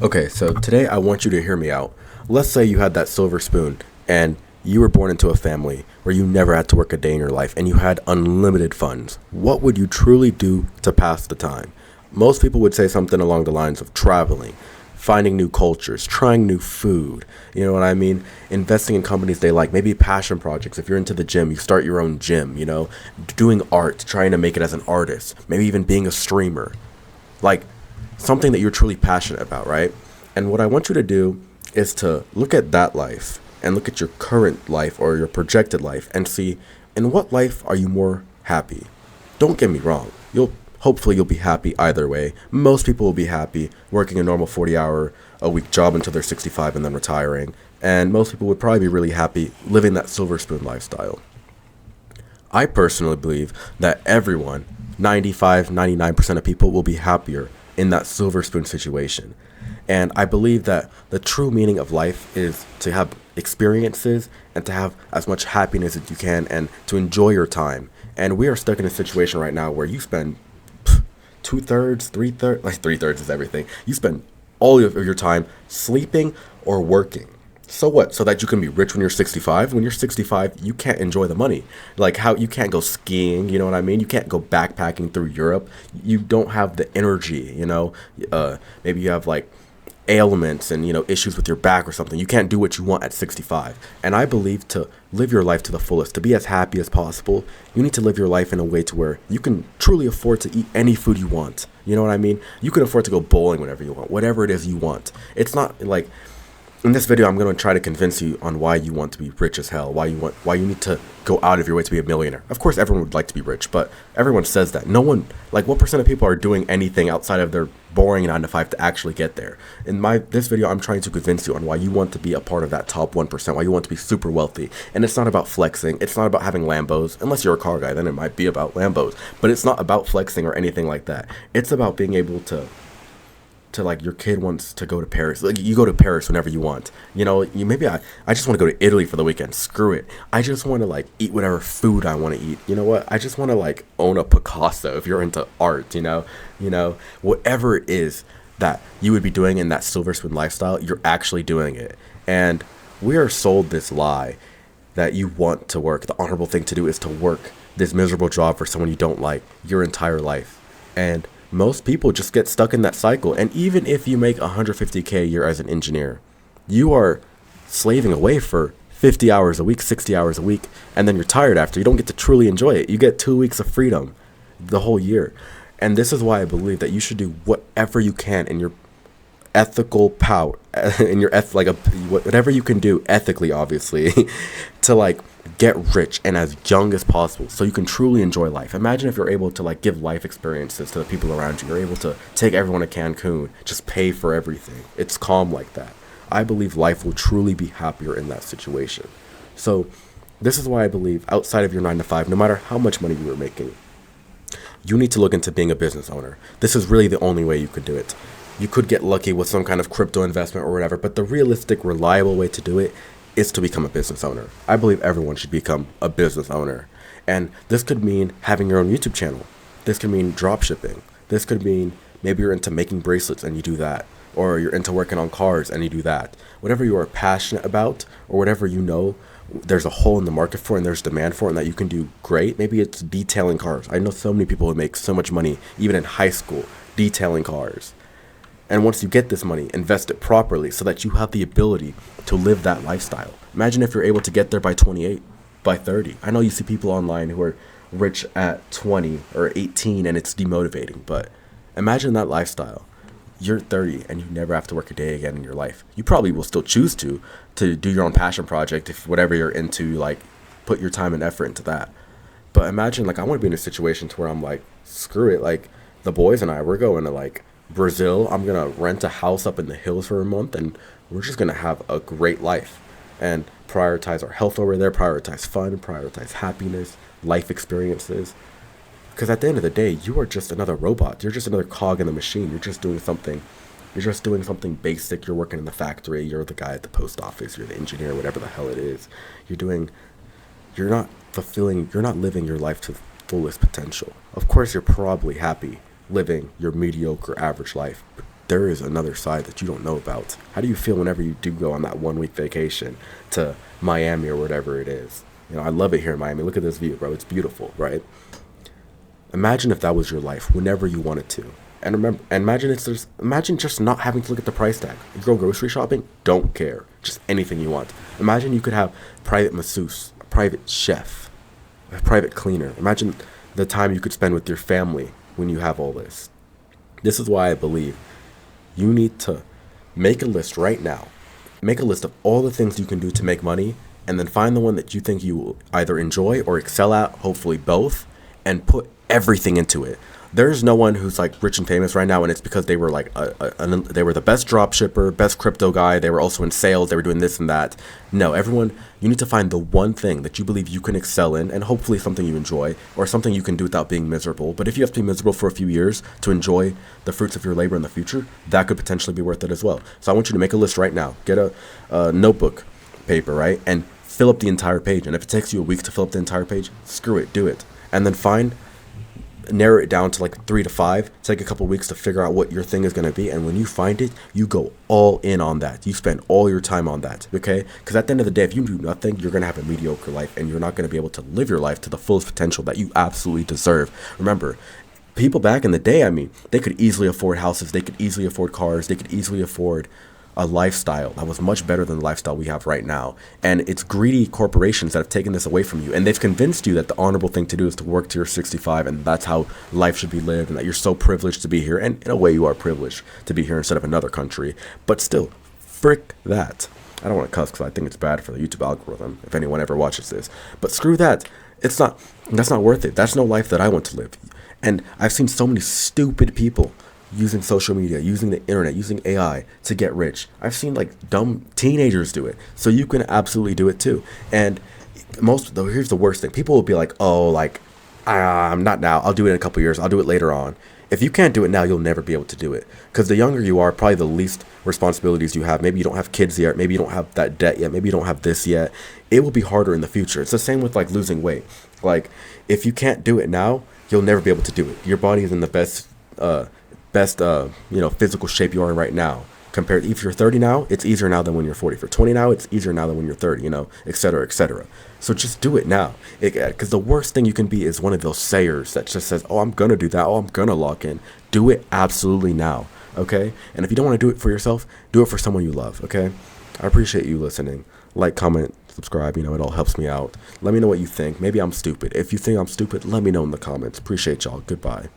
Okay, so today I want you to hear me out. Let's say you had that silver spoon and you were born into a family where you never had to work a day in your life and you had unlimited funds. What would you truly do to pass the time? Most people would say something along the lines of traveling, finding new cultures, trying new food. You know what I mean? Investing in companies they like, maybe passion projects. If you're into the gym, you start your own gym, doing art, trying to make it as an artist, maybe even being a streamer. Like something that you're truly passionate about, right? And what I want you to do is to look at that life and look at your current life or your projected life and see in what life are you more happy. Don't get me wrong. You'll be happy either way. Most people will be happy working a normal 40-hour a week job until they're 65 and then retiring. And most people would probably be really happy living that silver spoon lifestyle. I personally believe that everyone, 95, 99% of people, will be happier in that silver spoon situation. And I believe that the true meaning of life is to have experiences and to have as much happiness as you can and to enjoy your time. And we are stuck in a situation right now where you spend two-thirds, three-thirds, like three-thirds is everything. You spend all of your time sleeping or working. So what? So that you can be rich when you're 65. When you're 65, you can't enjoy the money. Like how you can't go skiing, you know what I mean? You can't go backpacking through Europe. You don't have the energy. Maybe you have like ailments and issues with your back or something. You can't do what you want at 65. And I believe to live your life to the fullest, to be as happy as possible, you need to live your life in a way to where you can truly afford to eat any food you want. You know what I mean? You can afford to go bowling whenever you want, whatever it is you want. It's not like in this video, I'm going to try to convince you on why you want to be rich as hell, why you need to go out of your way to be a millionaire. Of course, everyone would like to be rich, but everyone says that. No one, like, what percent of people are doing anything outside of their boring 9 to 5 to actually get there? In this video, I'm trying to convince you on why you want to be a part of that top 1%, why you want to be super wealthy. And it's not about flexing. It's not about having Lambos. Unless you're a car guy, then it might be about Lambos. But it's not about flexing or anything like that. It's about being able to like your kid wants to go to Paris. Like you go to Paris whenever you want. I just want to go to Italy for the weekend. Screw it. I just want to like eat whatever food I want to eat. You know what? I just want to like own a Picasso if you're into art, whatever it is that you would be doing in that silver spoon lifestyle, you're actually doing it. And we are sold this lie that you want to work. The honorable thing to do is to work this miserable job for someone you don't like your entire life. And most people just get stuck in that cycle. And even if you make 150K a year as an engineer, you are slaving away for 50 hours a week, 60 hours a week, and then you're tired after. You don't get to truly enjoy it. You get 2 weeks of freedom the whole year. And this is why I believe that you should do whatever you can in your ethical power, in your whatever you can do ethically, obviously, to like get rich and as young as possible so you can truly enjoy life. Imagine if you're able to like give life experiences to the people around you. You're able to take everyone to Cancun, just pay for everything. It's calm like that. I believe life will truly be happier in that situation. So this is why I believe outside of your 9 to 5, no matter how much money you are making, you need to look into being a business owner. This is really the only way you could do it. You could get lucky with some kind of crypto investment or whatever, but the realistic, reliable way to do it is to become a business owner. I believe everyone should become a business owner. And this could mean having your own YouTube channel. This could mean drop shipping. This could mean maybe you're into making bracelets and you do that. Or you're into working on cars and you do that. Whatever you are passionate about or whatever there's a hole in the market for and there's demand for and that you can do great. Maybe it's detailing cars. I know so many people who make so much money, even in high school, detailing cars. And once you get this money, invest it properly so that you have the ability to live that lifestyle. Imagine if you're able to get there by 28, by 30. I know you see people online who are rich at 20 or 18 and it's demotivating, but imagine that lifestyle. You're 30 and you never have to work a day again in your life. You probably will still choose to do your own passion project if whatever you're into, like put your time and effort into that. But imagine like I want to be in a situation to where I'm like, screw it, like the boys and we're going to like Brazil. I'm gonna rent a house up in the hills for a month and we're just gonna have a great life and prioritize our health over there, prioritize fun, prioritize happiness, life experiences. Because at the end of the day, you are just another robot. You're just another cog in the machine. You're just doing something basic. You're working in the factory. You're the guy at the post office. You're the engineer, whatever the hell it is. You're not living your life to fullest potential. Of course, you're probably happy living your mediocre average life. there is another side that you don't know about. How do you feel whenever you do go on that 1 week vacation to Miami or whatever it is? I love it here in Miami. Look at this view, bro. It's beautiful, right? Imagine if that was your life whenever you wanted to. And remember, and imagine just not having to look at the price tag. You go grocery shopping, don't care. Just anything you want. Imagine you could have private masseuse, a private chef, a private cleaner. Imagine the time you could spend with your family when you have all this. This is why I believe you need to make a list right now. Make a list of all the things you can do to make money, and then find the one that you think you will either enjoy or excel at, hopefully both, and put everything into it. There's no one who's like rich and famous right now, and it's because they were like they were the best drop shipper, best crypto guy. They were also in sales. They were doing this and that. No, everyone, you need to find the one thing that you believe you can excel in, and hopefully something you enjoy, or something you can do without being miserable. But if you have to be miserable for a few years to enjoy the fruits of your labor in the future, that could potentially be worth it as well. So I want you to make a list right now. Get a notebook, paper, right, and fill up the entire page. And if it takes you a week to fill up the entire page, screw it, do it. And then narrow it down to like 3 to 5. Take a couple weeks to figure out what your thing is going to be, and when you find it, you go all in on that. You spend all your time on that, okay? Because at the end of the day, if you do nothing, you're going to have a mediocre life, and you're not going to be able to live your life to the fullest potential that you absolutely deserve. Remember, people back in the day, they could easily afford houses, they could easily afford cars, they could easily afford a lifestyle that was much better than the lifestyle we have right now. And it's greedy corporations that have taken this away from you, and they've convinced you that the honorable thing to do is to work till you're 65, and that's how life should be lived, and that you're so privileged to be here. And in a way, you are privileged to be here instead of another country, but still, frick that. I don't want to cuss because I think it's bad for the YouTube algorithm if anyone ever watches this, but screw that. That's not worth it. That's no life that I want to live. And I've seen so many stupid people using social media, using the internet, using AI to get rich. I've seen like dumb teenagers do it. So you can absolutely do it too. And here's the worst thing. People will be like, oh, like, I'm not now. I'll do it in a couple years. I'll do it later on. If you can't do it now, you'll never be able to do it. Because the younger you are, probably the least responsibilities you have. Maybe you don't have kids yet. Maybe you don't have that debt yet. Maybe you don't have this yet. It will be harder in the future. It's the same with like losing weight. Like if you can't do it now, you'll never be able to do it. Your body is in the best physical shape you are in right now. Compared, if you're 30 now, it's easier now than when you're 40. If you're 20 now, it's easier now than when you're 30, et cetera, et cetera. So just do it now. Because the worst thing you can be is one of those sayers that just says, oh, I'm going to do that. Oh, I'm going to lock in. Do it absolutely now, okay? And if you don't want to do it for yourself, do it for someone you love, okay? I appreciate you listening. Like, comment, subscribe, it all helps me out. Let me know what you think. Maybe I'm stupid. If you think I'm stupid, let me know in the comments. Appreciate y'all. Goodbye.